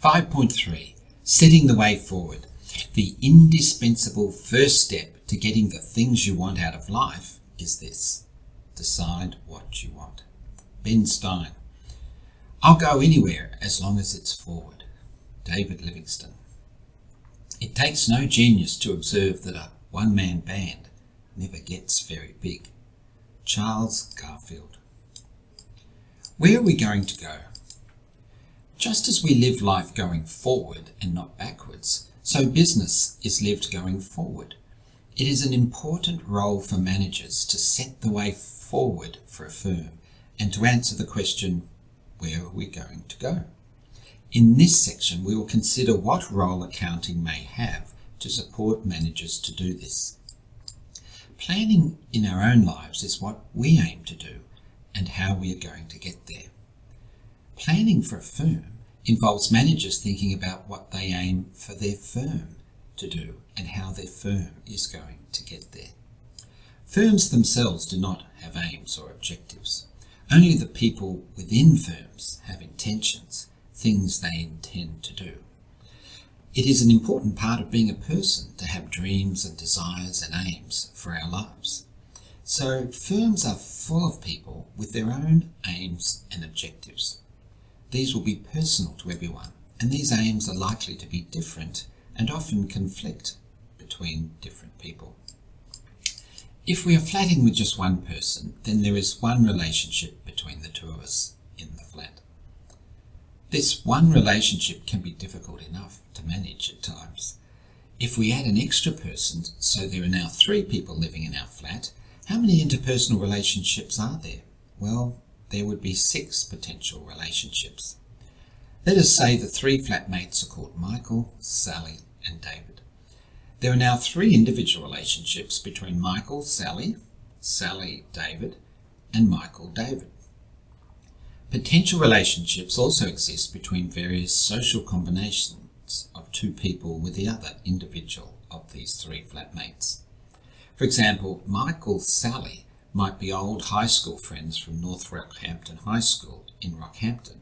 5.3. Setting the way forward. The indispensable first step to getting the things you want out of life is this. Decide what you want. Ben Stein. I'll go anywhere as long as it's forward. David Livingstone. It takes no genius to observe that a one-man band never gets very big. Charles Garfield. Where are we going to go? Just as we live life going forward and not backwards, so business is lived going forward. It is an important role for managers to set the way forward for a firm and to answer the question, where are we going to go? In this section, we will consider what role accounting may have to support managers to do this. Planning in our own lives is what we aim to do and how we are going to get there. Planning for a firm involves managers thinking about what they aim for their firm to do and how their firm is going to get there. Firms themselves do not have aims or objectives. Only the people within firms have intentions, things they intend to do. It is an important part of being a person to have dreams and desires and aims for our lives. So firms are full of people with their own aims and objectives. These will be personal to everyone, and these aims are likely to be different and often conflict between different people. If we are flatting with just one person, then there is one relationship between the two of us in the flat. This one relationship can be difficult enough to manage at times. If we add an extra person, so there are now 3 people living in our flat, how many interpersonal relationships are there? Well, there would be 6 potential relationships. Let us say the 3 flatmates are called Michael, Sally and David. There are now 3 individual relationships between Michael, Sally, Sally, David and Michael, David. Potential relationships also exist between various social combinations of 2 people with the other individual of these 3 flatmates. For example, Michael, Sally might be old high school friends from North Rockhampton High School in Rockhampton,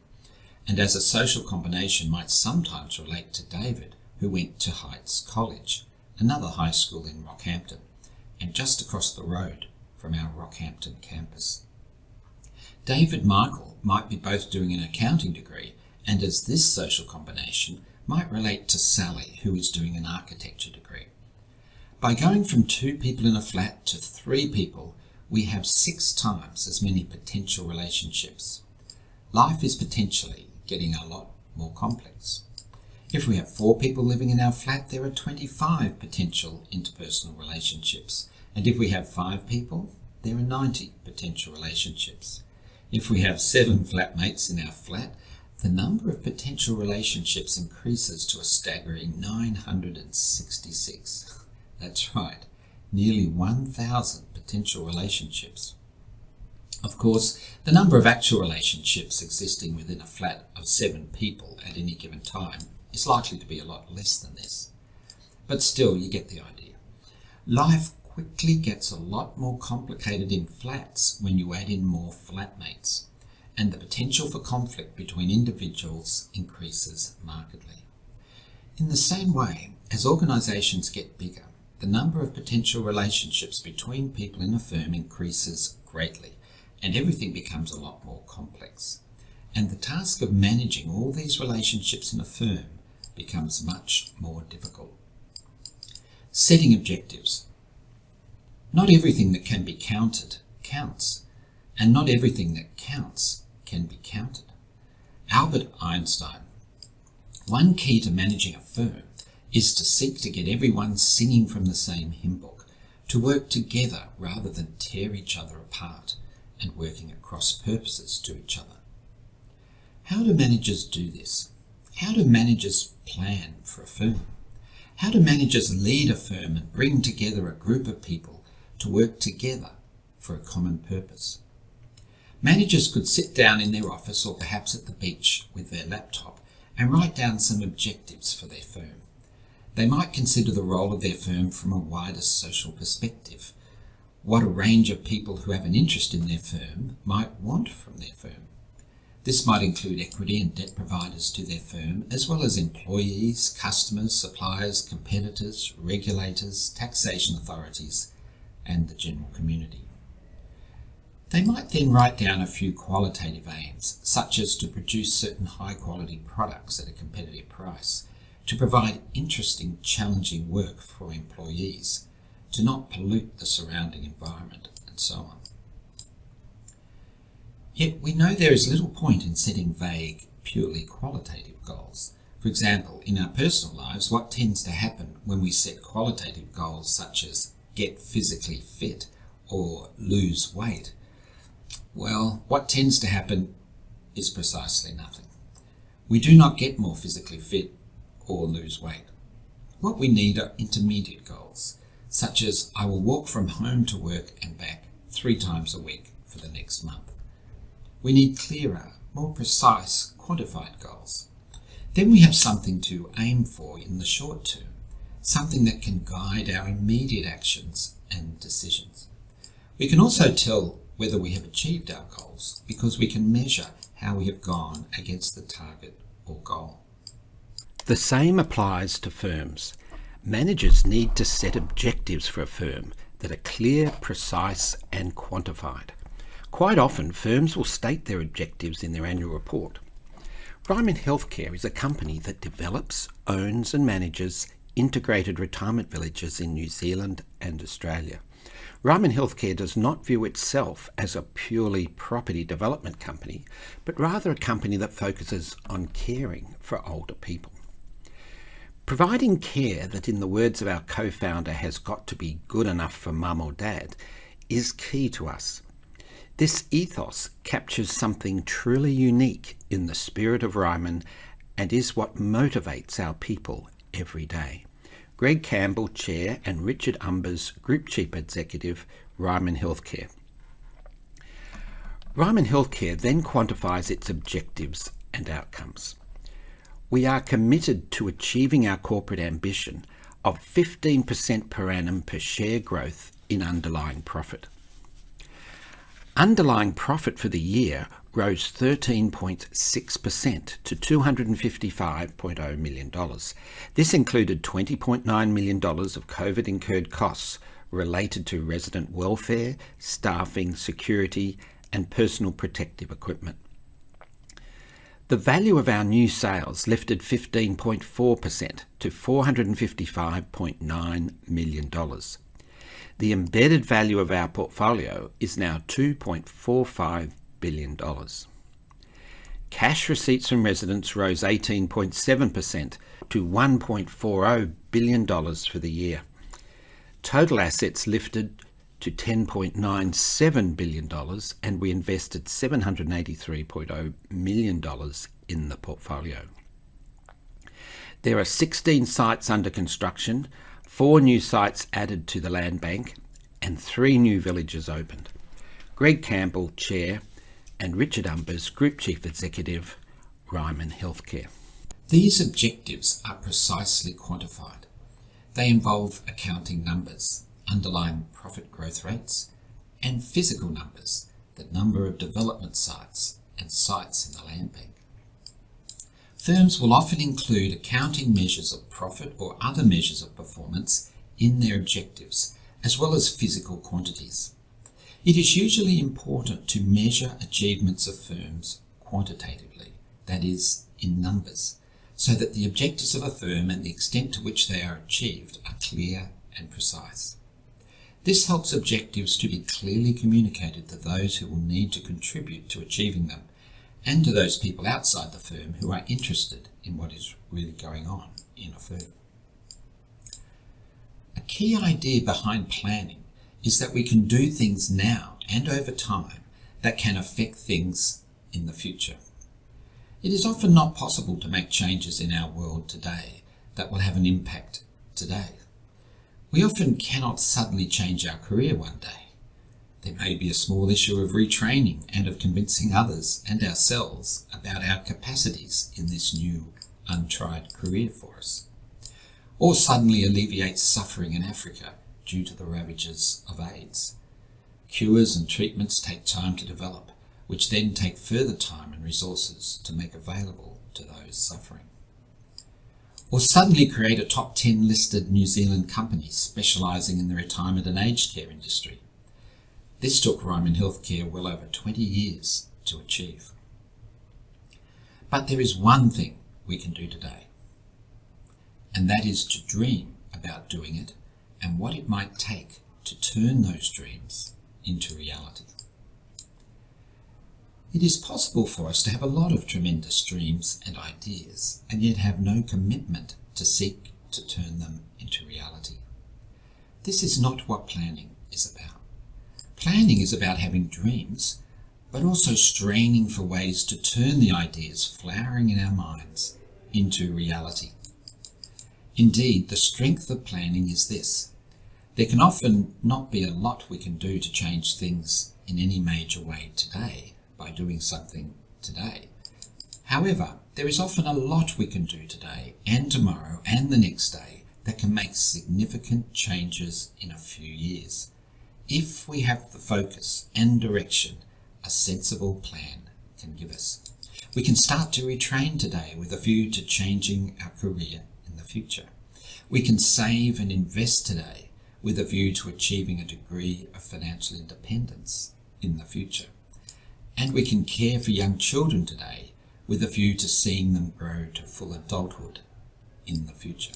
and as a social combination might sometimes relate to David, who went to Heights College, another high school in Rockhampton, and just across the road from our Rockhampton campus. David Michael might be both doing an accounting degree, and as this social combination might relate to Sally, who is doing an architecture degree. By going from 2 people in a flat to 3 people, we have 6 times as many potential relationships. Life is potentially getting a lot more complex. If we have 4 people living in our flat, there are 25 potential interpersonal relationships. And if we have 5 people, there are 90 potential relationships. If we have 7 flatmates in our flat, the number of potential relationships increases to a staggering 966. That's right, nearly 1,000 potential relationships. Of course, the number of actual relationships existing within a flat of 7 people at any given time is likely to be a lot less than this. But still, you get the idea. Life quickly gets a lot more complicated in flats when you add in more flatmates, and the potential for conflict between individuals increases markedly. In the same way, as organisations get bigger, the number of potential relationships between people in a firm increases greatly, and everything becomes a lot more complex. And the task of managing all these relationships in a firm becomes much more difficult. Setting objectives. Not everything that can be counted counts, and not everything that counts can be counted. Albert Einstein. One key to managing a firm is to seek to get everyone singing from the same hymn book, to work together rather than tear each other apart and working at cross purposes to each other. How do managers do this? How do managers plan for a firm? How do managers lead a firm and bring together a group of people to work together for a common purpose? Managers could sit down in their office or perhaps at the beach with their laptop and write down some objectives for their firm. They might consider the role of their firm from a wider social perspective, what a range of people who have an interest in their firm might want from their firm. This might include equity and debt providers to their firm, as well as employees, customers, suppliers, competitors, regulators, taxation authorities, and the general community. They might then write down a few qualitative aims, such as to produce certain high-quality products at a competitive price, to provide interesting, challenging work for employees, to not pollute the surrounding environment, and so on. Yet we know there is little point in setting vague, purely qualitative goals. For example, in our personal lives, what tends to happen when we set qualitative goals such as get physically fit or lose weight? Well, what tends to happen is precisely nothing. We do not get more physically fit or lose weight. What we need are intermediate goals, such as I will walk from home to work and back 3 times a week for the next month. We need clearer, more precise, quantified goals. Then we have something to aim for in the short term, something that can guide our immediate actions and decisions. We can also tell whether we have achieved our goals because we can measure how we have gone against the target or goal. The same applies to firms. Managers need to set objectives for a firm that are clear, precise, and quantified. Quite often, firms will state their objectives in their annual report. Ryman Healthcare is a company that develops, owns and manages integrated retirement villages in New Zealand and Australia. Ryman Healthcare does not view itself as a purely property development company, but rather a company that focuses on caring for older people. Providing care that, in the words of our co-founder, has got to be good enough for mum or dad is key to us. This ethos captures something truly unique in the spirit of Ryman and is what motivates our people every day. Greg Campbell, Chair, and Richard Umbers, Group Chief Executive, Ryman Healthcare. Ryman Healthcare then quantifies its objectives and outcomes. We are committed to achieving our corporate ambition of 15% per annum per share growth in underlying profit. Underlying profit for the year rose 13.6% to $255.0 million. This included $20.9 million of COVID-incurred costs related to resident welfare, staffing, security, and personal protective equipment. The value of our new sales lifted 15.4% to $455.9 million. The embedded value of our portfolio is now $2.45 billion. Cash receipts from residents rose 18.7% to $1.40 billion for the year. Total assets lifted to $10.97 billion, and we invested $783.0 million in the portfolio. There are 16 sites under construction, 4 new sites added to the land bank, and 3 new villages opened. Greg Campbell, Chair, and Richard Umbers, Group Chief Executive, Ryman Healthcare. These objectives are precisely quantified. They involve accounting numbers, underlying profit growth rates, and physical numbers, the number of development sites and sites in the land bank. Firms will often include accounting measures of profit or other measures of performance in their objectives, as well as physical quantities. It is usually important to measure achievements of firms quantitatively, that is, in numbers, so that the objectives of a firm and the extent to which they are achieved are clear and precise. This helps objectives to be clearly communicated to those who will need to contribute to achieving them, and to those people outside the firm who are interested in what is really going on in a firm. A key idea behind planning is that we can do things now and over time that can affect things in the future. It is often not possible to make changes in our world today that will have an impact today. We often cannot suddenly change our career one day. There may be a small issue of retraining and of convincing others and ourselves about our capacities in this new, untried career for us. Or suddenly alleviate suffering in Africa due to the ravages of AIDS. Cures and treatments take time to develop, which then take further time and resources to make available to those suffering. Or suddenly create a top 10 listed New Zealand company specialising in the retirement and aged care industry. This took Ryman Healthcare well over 20 years to achieve. But there is one thing we can do today, and that is to dream about doing it and what it might take to turn those dreams into reality. It is possible for us to have a lot of tremendous dreams and ideas and yet have no commitment to seek to turn them into reality. This is not what planning is about. Planning is about having dreams, but also straining for ways to turn the ideas flowering in our minds into reality. Indeed, the strength of planning is this. There can often not be a lot we can do to change things in any major way today by doing something today. However, there is often a lot we can do today and tomorrow and the next day that can make significant changes in a few years, if we have the focus and direction a sensible plan can give us. We can start to retrain today with a view to changing our career in the future. We can save and invest today with a view to achieving a degree of financial independence in the future. And we can care for young children today with a view to seeing them grow to full adulthood in the future.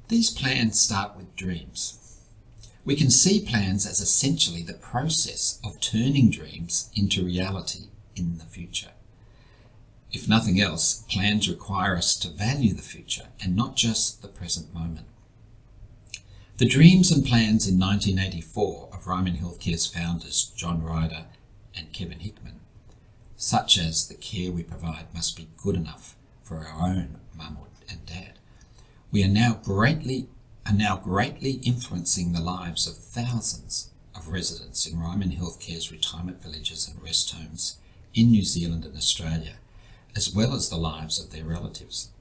These plans start with dreams. We can see plans as essentially the process of turning dreams into reality in the future. If nothing else, plans require us to value the future and not just the present moment. The dreams and plans in 1984 of Ryman Healthcare's founders John Ryder and Kevin Hickman, such as the care we provide must be good enough for our own mum and dad, are now greatly influencing the lives of thousands of residents in Ryman Healthcare's retirement villages and rest homes in New Zealand and Australia, as well as the lives of their relatives.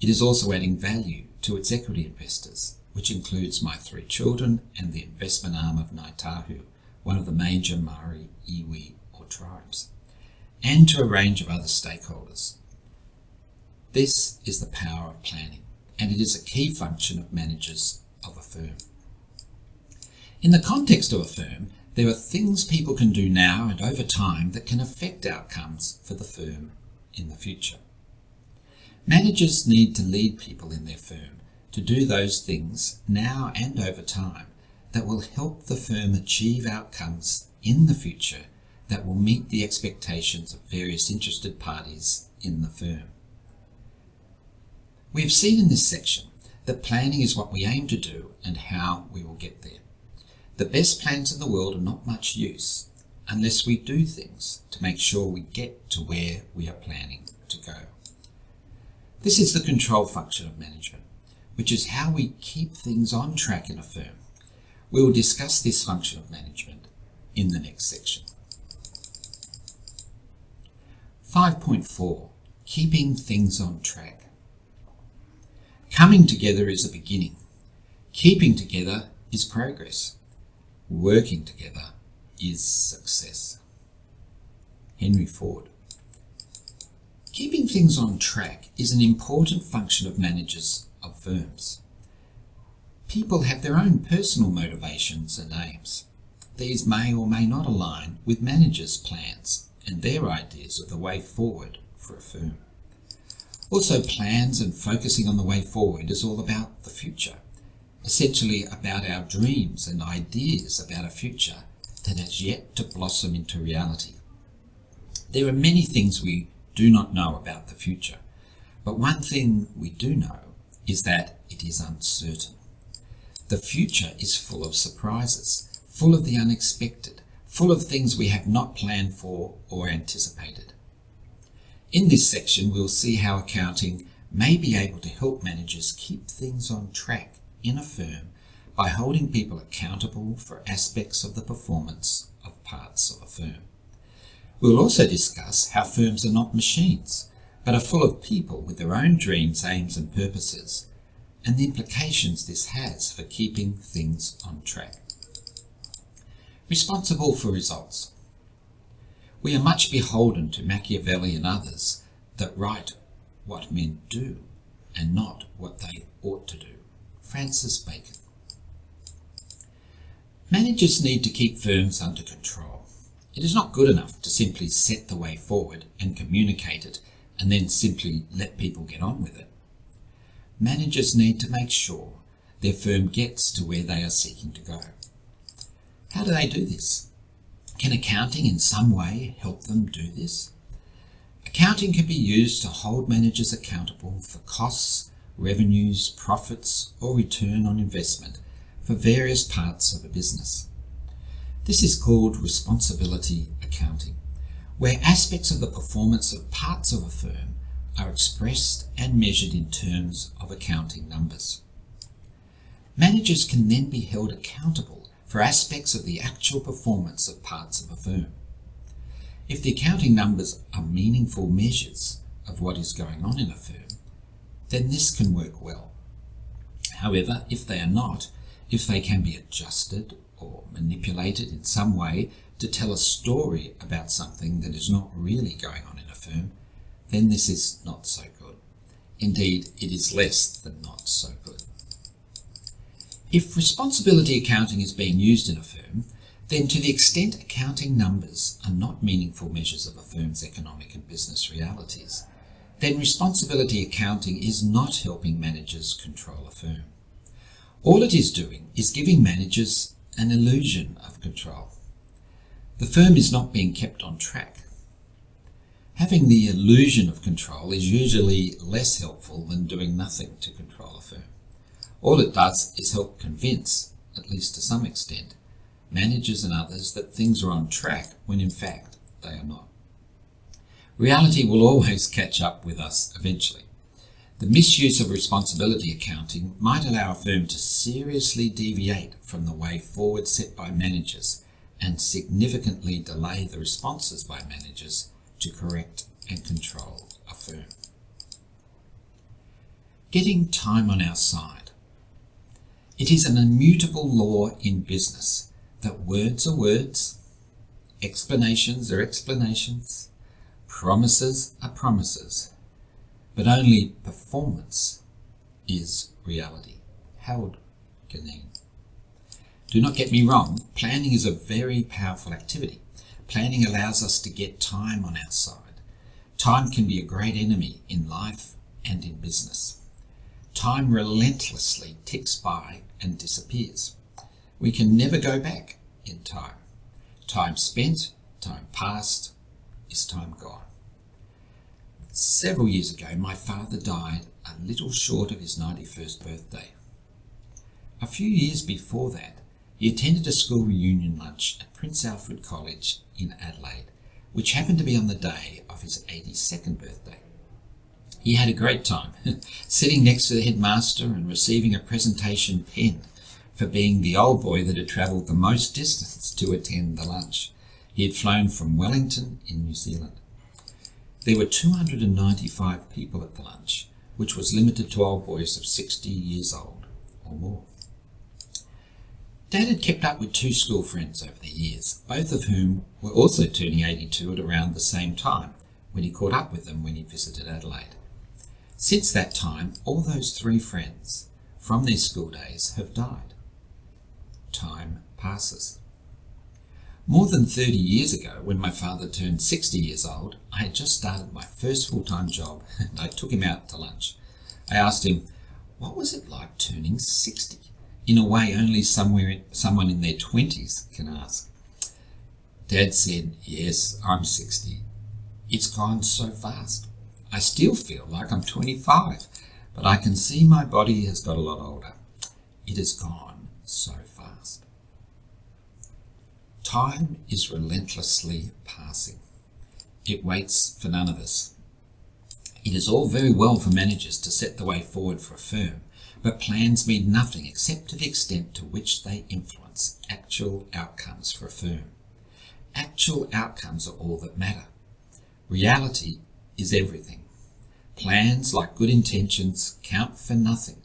It is also adding value to its equity investors, which includes my 3 children and the investment arm of Ngāi Tahu, one of the major Maori iwi or tribes, and to a range of other stakeholders. This is the power of planning, and it is a key function of managers of a firm. In the context of a firm, there are things people can do now and over time that can affect outcomes for the firm in the future. Managers need to lead people in their firm to do those things now and over time that will help the firm achieve outcomes in the future that will meet the expectations of various interested parties in the firm. We have seen in this section that planning is what we aim to do and how we will get there. The best plans in the world are not much use unless we do things to make sure we get to where we are planning to go. This is the control function of management, which is how we keep things on track in a firm. We will discuss this function of management in the next section. 5.4. Keeping things on track. Coming together is a beginning. Keeping together is progress. Working together is success. Henry Ford. Keeping things on track is an important function of managers of firms. People have their own personal motivations and aims. These may or may not align with managers' plans and their ideas of the way forward for a firm. Also, plans and focusing on the way forward is all about the future, essentially about our dreams and ideas about a future that has yet to blossom into reality. There are many things we do not know about the future, but one thing we do know is that it is uncertain. The future is full of surprises, full of the unexpected, full of things we have not planned for or anticipated. In this section, we'll see how accounting may be able to help managers keep things on track in a firm by holding people accountable for aspects of the performance of parts of a firm. We'll also discuss how firms are not machines, but are full of people with their own dreams, aims and purposes, and the implications this has for keeping things on track. Responsible for results. We are much beholden to Machiavelli and others that write what men do and not what they ought to do. Francis Bacon. Managers need to keep firms under control. It is not good enough to simply set the way forward and communicate it and then simply let people get on with it. Managers need to make sure their firm gets to where they are seeking to go. How do they do this? Can accounting in some way help them do this? Accounting can be used to hold managers accountable for costs, revenues, profits, or return on investment for various parts of a business. This is called responsibility accounting, where aspects of the performance of parts of a firm are expressed and measured in terms of accounting numbers. Managers can then be held accountable for aspects of the actual performance of parts of a firm. If the accounting numbers are meaningful measures of what is going on in a firm, then this can work well. However, if they are not, if they can be adjusted or manipulated in some way to tell a story about something that is not really going on in a firm, then this is not so good. Indeed, it is less than not so good. If responsibility accounting is being used in a firm, then to the extent accounting numbers are not meaningful measures of a firm's economic and business realities, then responsibility accounting is not helping managers control a firm. All it is doing is giving managers an illusion of control. The firm is not being kept on track. Having the illusion of control is usually less helpful than doing nothing to control a firm. All it does is help convince, at least to some extent, managers and others that things are on track when in fact they are not. Reality will always catch up with us eventually. The misuse of responsibility accounting might allow a firm to seriously deviate from the way forward set by managers and significantly delay the responses by managers to correct and control a firm. Getting time on our side. It is an immutable law in business that words are words, explanations are explanations, promises are promises, but only performance is reality. Howard Ganin. Do not get me wrong, planning is a very powerful activity. Planning allows us to get time on our side. Time can be a great enemy in life and in business. Time relentlessly ticks by and disappears. We can never go back in time. Time spent, time past, is time gone. Several years ago, my father died a little short of his 91st birthday. A few years before that, he attended a school reunion lunch at Prince Alfred College in Adelaide, which happened to be on the day of his 82nd birthday. He had a great time, sitting next to the headmaster and receiving a presentation pen for being the old boy that had travelled the most distance to attend the lunch. He had flown from Wellington in New Zealand. There were 295 people at the lunch, which was limited to old boys of 60 years old or more. Dad had kept up with two school friends over the years, both of whom were also turning 82 at around the same time, when he caught up with them when he visited Adelaide. Since that time, all those three friends from their school days have died. Time passes. More than 30 years ago, when my father turned 60 years old, I had just started my first full-time job and I took him out to lunch. I asked him, what was it like turning 60? In a way only someone in their 20s can ask. Dad said, yes, I'm 60. It's gone so fast. I still feel like I'm 25, but I can see my body has got a lot older. It has gone so fast. Time is relentlessly passing. It waits for none of us. It is all very well for managers to set the way forward for a firm, but plans mean nothing except to the extent to which they influence actual outcomes for a firm. Actual outcomes are all that matter. Reality is everything. Plans, like good intentions, count for nothing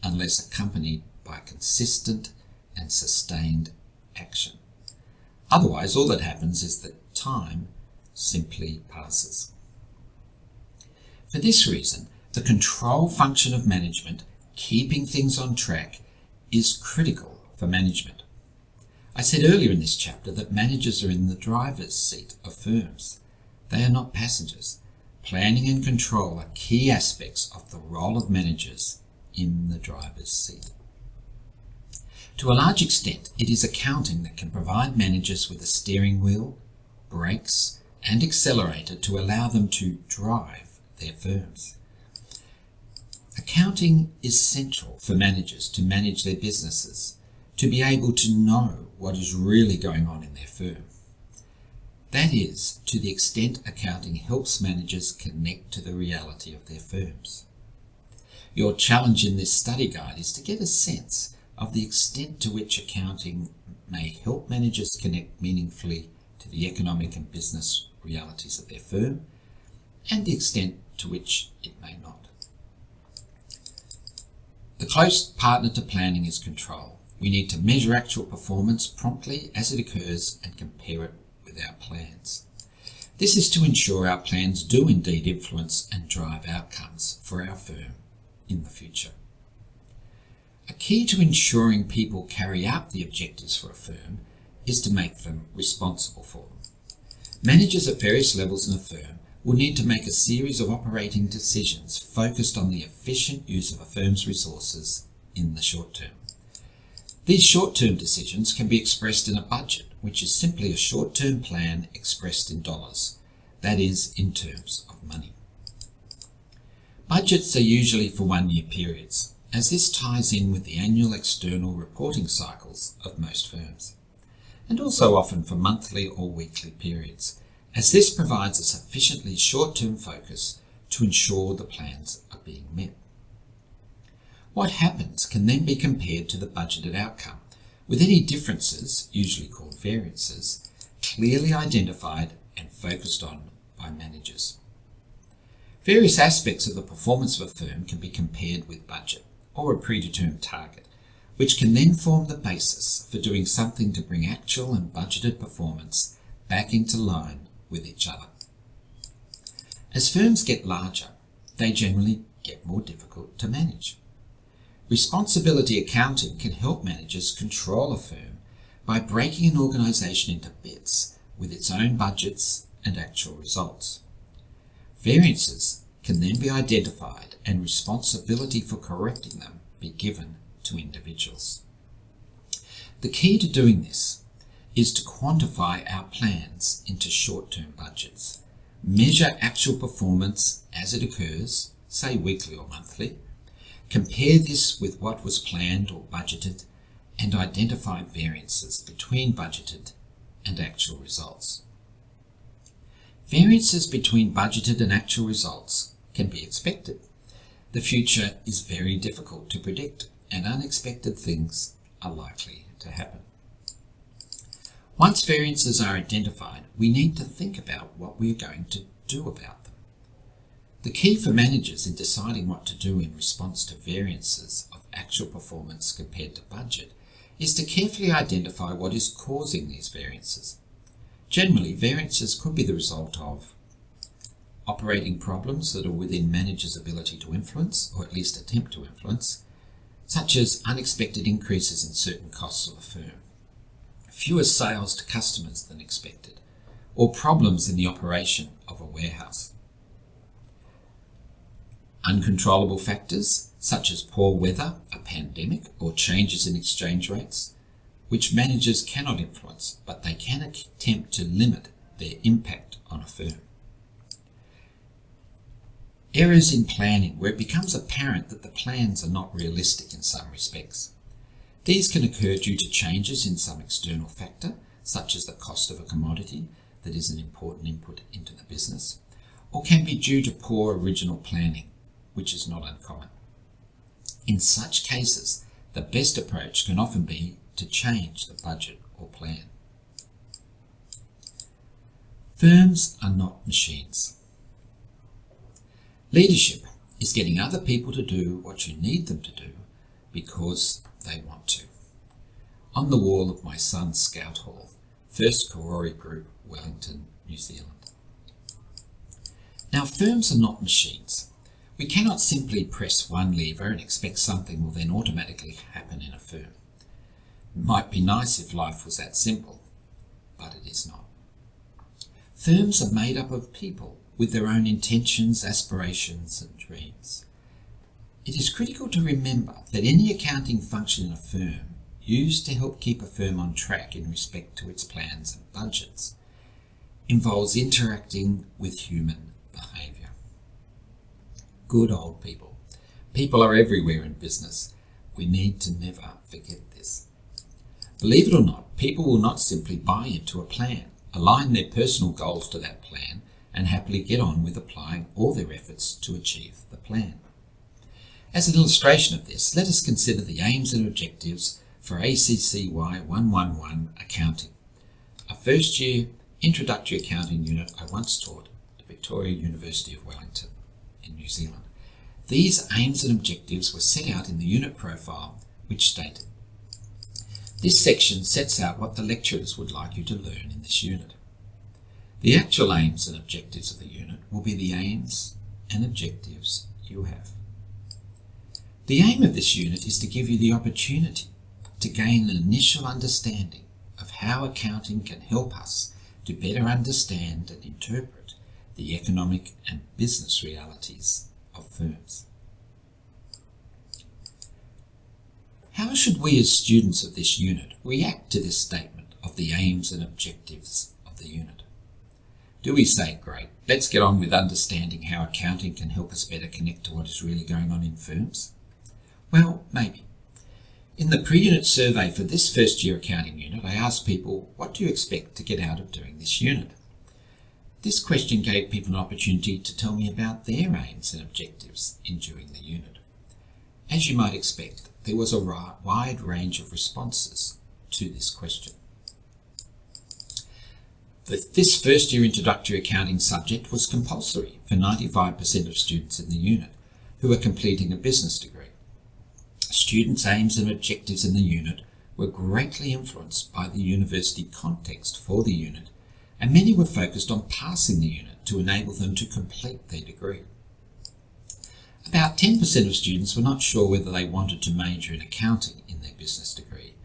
unless accompanied by consistent and sustained action. Otherwise, all that happens is that time simply passes. For this reason, the control function of management, keeping things on track, is critical for management. I said earlier in this chapter that managers are in the driver's seat of firms. They are not passengers. Planning and control are key aspects of the role of managers in the driver's seat. To a large extent, it is accounting that can provide managers with a steering wheel, brakes, and accelerator to allow them to drive their firms. Accounting is central for managers to manage their businesses, to be able to know what is really going on in their firm. That is, to the extent accounting helps managers connect to the reality of their firms. Your challenge in this study guide is to get a sense of the extent to which accounting may help managers connect meaningfully to the economic and business realities of their firm, and the extent to which it may not. The close partner to planning is control. We need to measure actual performance promptly as it occurs and compare it with our plans. This is to ensure our plans do indeed influence and drive outcomes for our firm in the future. A key to ensuring people carry out the objectives for a firm is to make them responsible for them. Managers at various levels in a firm will need to make a series of operating decisions focused on the efficient use of a firm's resources in the short term. These short-term decisions can be expressed in a budget, which is simply a short-term plan expressed in dollars, that is, in terms of money. Budgets are usually for one-year periods, as this ties in with the annual external reporting cycles of most firms, and also often for monthly or weekly periods, as this provides a sufficiently short-term focus to ensure the plans are being met. What happens can then be compared to the budgeted outcome, with any differences, usually called variances, clearly identified and focused on by managers. Various aspects of the performance of a firm can be compared with budget or a predetermined target, which can then form the basis for doing something to bring actual and budgeted performance back into line with each other. As firms get larger, they generally get more difficult to manage. Responsibility accounting can help managers control a firm by breaking an organisation into bits with its own budgets and actual results. Variances can then be identified and responsibility for correcting them be given to individuals. The key to doing this is to quantify our plans into short-term budgets, measure actual performance as it occurs, say weekly or monthly, compare this with what was planned or budgeted, and identify variances between budgeted and actual results. Variances between budgeted and actual results can be expected. The future is very difficult to predict, and unexpected things are likely to happen. Once variances are identified, we need to think about what we are going to do about them. The key for managers in deciding what to do in response to variances of actual performance compared to budget is to carefully identify what is causing these variances. Generally, variances could be the result of operating problems that are within managers' ability to influence, or at least attempt to influence, such as unexpected increases in certain costs of a firm, fewer sales to customers than expected, or problems in the operation of a warehouse. Uncontrollable factors such as poor weather, a pandemic, or changes in exchange rates, which managers cannot influence, but they can attempt to limit their impact on a firm. Errors in planning where it becomes apparent that the plans are not realistic in some respects. These can occur due to changes in some external factor, such as the cost of a commodity that is an important input into the business, or can be due to poor original planning, which is not uncommon. In such cases, the best approach can often be to change the budget or plan. Firms are not machines. Leadership is getting other people to do what you need them to do because they want to. On the wall of my son's scout hall, 1st Karori Group, Wellington, New Zealand. Now, firms are not machines. We cannot simply press one lever and expect something will then automatically happen in a firm. It might be nice if life was that simple, but it is not. Firms are made up of people with their own intentions, aspirations, and dreams. It is critical to remember that any accounting function in a firm used to help keep a firm on track in respect to its plans and budgets involves interacting with human behaviour. Good old people. People are everywhere in business. We need to never forget this. Believe it or not, people will not simply buy into a plan, align their personal goals to that plan, and happily get on with applying all their efforts to achieve the plan. As an illustration of this, let us consider the aims and objectives for ACCY111 Accounting, a first-year introductory accounting unit I once taught at Victoria University of Wellington in New Zealand. These aims and objectives were set out in the unit profile, which stated, "This section sets out what the lecturers would like you to learn in this unit. The actual aims and objectives of the unit will be the aims and objectives you have." The aim of this unit is to give you the opportunity to gain an initial understanding of how accounting can help us to better understand and interpret the economic and business realities of firms. How should we as students of this unit react to this statement of the aims and objectives of the unit? Do we say, "Great, let's get on with understanding how accounting can help us better connect to what is really going on in firms"? Well, maybe. In the pre-unit survey for this first year accounting unit, I asked people, what do you expect to get out of doing this unit? This question gave people an opportunity to tell me about their aims and objectives in doing the unit. As you might expect, there was a wide range of responses to this question. This first year introductory accounting subject was compulsory for 95% of students in the unit who are completing a business degree. Students' aims and objectives in the unit were greatly influenced by the university context for the unit, and many were focused on passing the unit to enable them to complete their degree. About 10% of students were not sure whether they wanted to major in accounting in their business degree,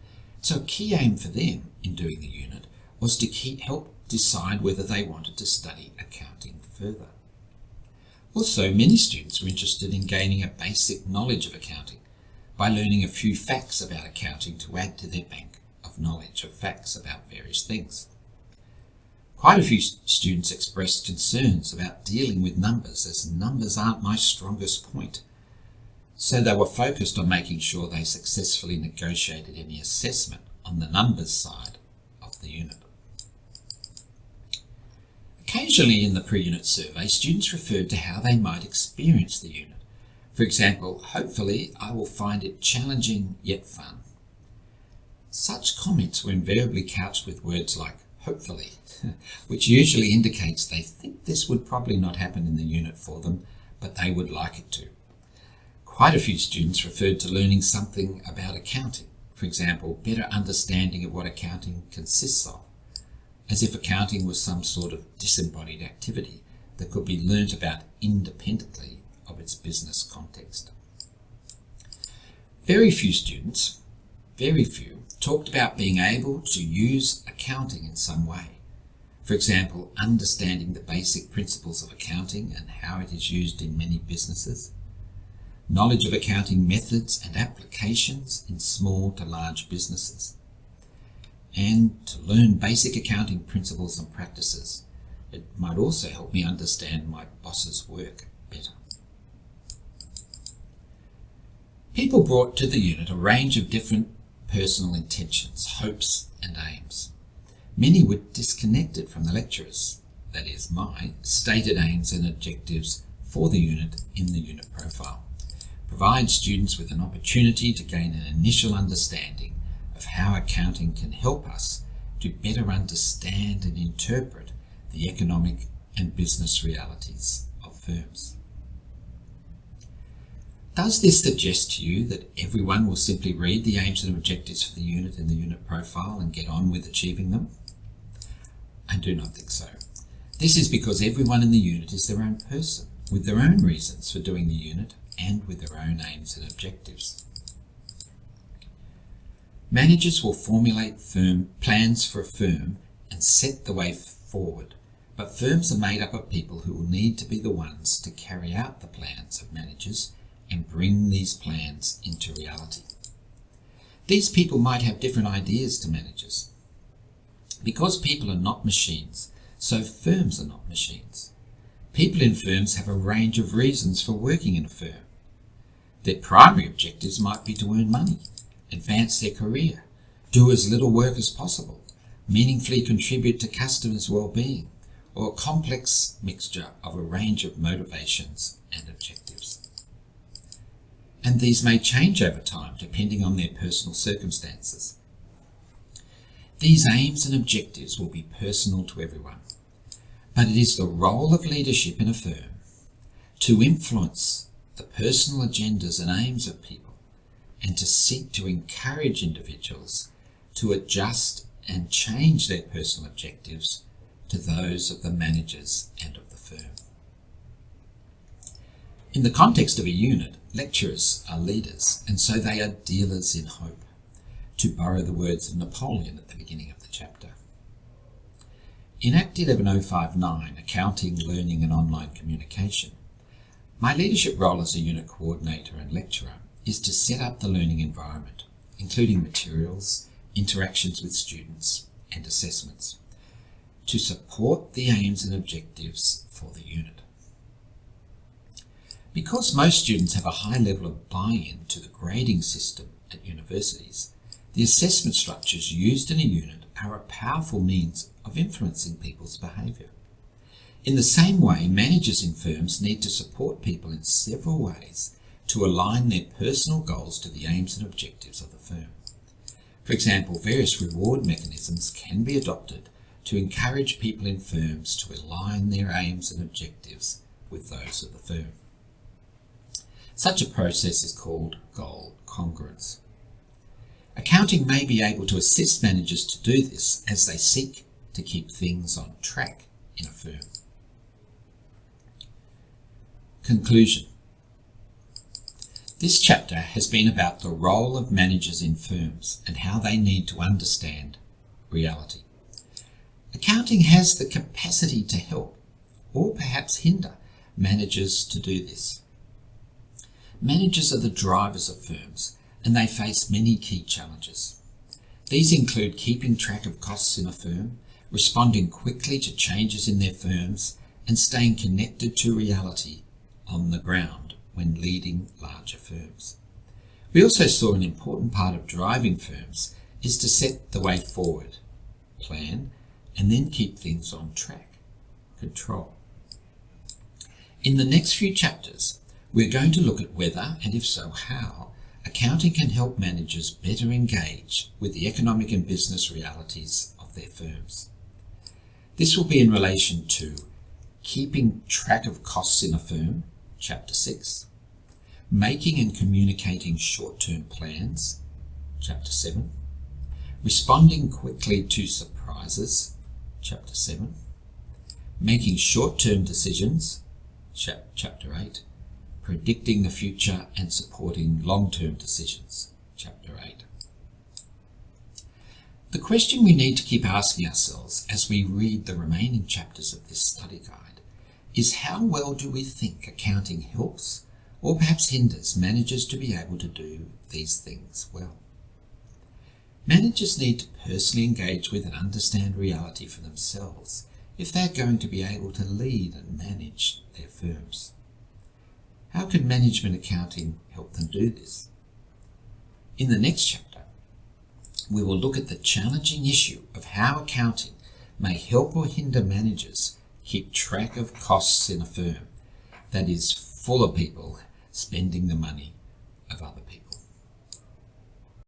so a key aim for them in doing the unit was to help decide whether they wanted to study accounting further. Also, many students were interested in gaining a basic knowledge of accounting by learning a few facts about accounting to add to their bank of knowledge of facts about various things. Quite a few students expressed concerns about dealing with numbers, as numbers aren't my strongest point. So they were focused on making sure they successfully negotiated any assessment on the numbers side of the unit. Occasionally in the pre-unit survey, students referred to how they might experience the unit. For example, "Hopefully I will find it challenging yet fun." Such comments were invariably couched with words like "hopefully," which usually indicates they think this would probably not happen in the unit for them, but they would like it to. Quite a few students referred to learning something about accounting, for example, better understanding of what accounting consists of, as if accounting was some sort of disembodied activity that could be learnt about independently of its business context. Very few students, talked about being able to use accounting in some way. For example, understanding the basic principles of accounting and how it is used in many businesses, knowledge of accounting methods and applications in small to large businesses, and to learn basic accounting principles and practices. It might also help me understand my boss's work better. People brought to the unit a range of different personal intentions, hopes and aims. Many were disconnected from the lecturers, that is, my stated aims and objectives for the unit in the unit profile. Provide students with an opportunity to gain an initial understanding of how accounting can help us to better understand and interpret the economic and business realities of firms. Does this suggest to you that everyone will simply read the aims and objectives for the unit in the unit profile and get on with achieving them? I do not think so. This is because everyone in the unit is their own person, with their own reasons for doing the unit and with their own aims and objectives. Managers will formulate plans for a firm and set the way forward, but firms are made up of people who will need to be the ones to carry out the plans of managers and bring these plans into reality. These people might have different ideas to managers. Because people are not machines, so firms are not machines. People in firms have a range of reasons for working in a firm. Their primary objectives might be to earn money, advance their career, do as little work as possible, meaningfully contribute to customers' well-being, or a complex mixture of a range of motivations and objectives. And these may change over time depending on their personal circumstances. These aims and objectives will be personal to everyone, but it is the role of leadership in a firm to influence the personal agendas and aims of people and to seek to encourage individuals to adjust and change their personal objectives to those of the managers and of the firm. In the context of a unit, lecturers are leaders, and so they are dealers in hope, to borrow the words of Napoleon at the beginning of the chapter. In Act 11059, Accounting, Learning and Online Communication, my leadership role as a unit coordinator and lecturer is to set up the learning environment, including materials, interactions with students and assessments, to support the aims and objectives for the unit. Because most students have a high level of buy-in to the grading system at universities, the assessment structures used in a unit are a powerful means of influencing people's behaviour. In the same way, managers in firms need to support people in several ways to align their personal goals to the aims and objectives of the firm. For example, various reward mechanisms can be adopted to encourage people in firms to align their aims and objectives with those of the firm. Such a process is called goal congruence. Accounting may be able to assist managers to do this as they seek to keep things on track in a firm. Conclusion. This chapter has been about the role of managers in firms and how they need to understand reality. Accounting has the capacity to help, or perhaps hinder, managers to do this. Managers are the drivers of firms, and they face many key challenges. These include keeping track of costs in a firm, responding quickly to changes in their firms, and staying connected to reality on the ground when leading larger firms. We also saw an important part of driving firms is to set the way forward, plan, and then keep things on track, control. In the next few chapters, we're going to look at whether, and if so how, accounting can help managers better engage with the economic and business realities of their firms. This will be in relation to keeping track of costs in a firm, Chapter 6, making and communicating short-term plans, Chapter 7, responding quickly to surprises, Chapter 7, making short-term decisions, Chapter 8, predicting the future and supporting long-term decisions, Chapter 8. The question we need to keep asking ourselves as we read the remaining chapters of this study guide is how well do we think accounting helps or perhaps hinders managers to be able to do these things well? Managers need to personally engage with and understand reality for themselves if they're going to be able to lead and manage their firms. How can management accounting help them do this? In the next chapter, we will look at the challenging issue of how accounting may help or hinder managers keep track of costs in a firm that is full of people spending the money of other people.